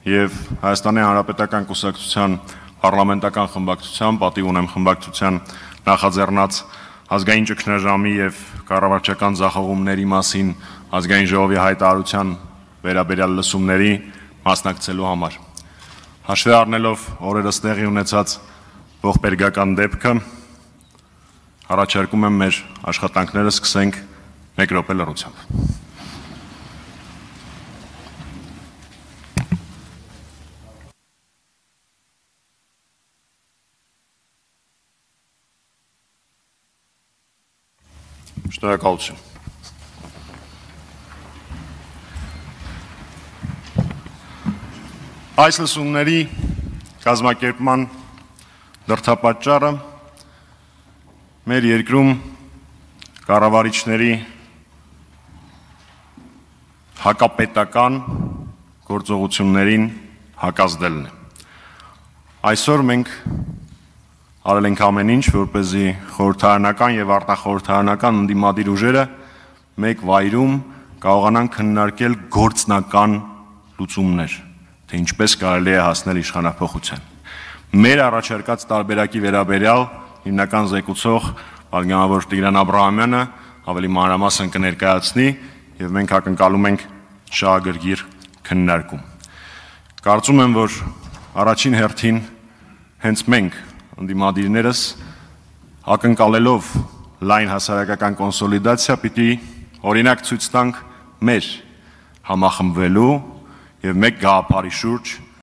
եւ Հայաստանի Հանրապետական Կուսակցության parlamentakan խմբակցության, պատիվ ունեմ խմբակցության նախաձեռնած ազգային ճգնաժամի եւ կառավարչական ձախողումների մասին ազգային ժողովի հայտարարության վերաբերյալ լսումների մասնակցելու համար։ Հաշվի առնելով օրերս տեղի ունեցած ողբերգական դեպքը, առաջարկում եմ մեր աշխատանքները սկսենք 1 րոպե լռությամբ։ Շնորհակալություն։ Այս լսումների կազմակերպման դրդապատճառը մեր երկրում կառավարիչների հակապետական գործողություններին հակազդելն է։ Այսօր մենք արել ենք ամեն ինչ, որպեսզի խորհրդարանական եւ արտախորհրդարանական ընդդիմադիր ուժերը մեկ վայրում կարողանան քննարկել գործնական լուծումներ, թե ինչպես կարելի է հասնել իշխանափոխության։ Մեր առաջարկած տարբերակի վերաբերյալ հիմնական զեկուցող պատգամավոր Տիգրան Աբրահամյանը ավելի մանրամասն կներկայացնի եւ մենք ակնկալում ենք շահագրգիռ քննարկում։ Կարծում եմ, որ առաջին հերթին հենց մենք ընդդիմադիրներս ակնկալելով լայն հասարակական կոնսոլիդացիա պիտի օրինակ ցույց տանք մեր համախմբվելու եւ մեկ գաղափարի շուրջ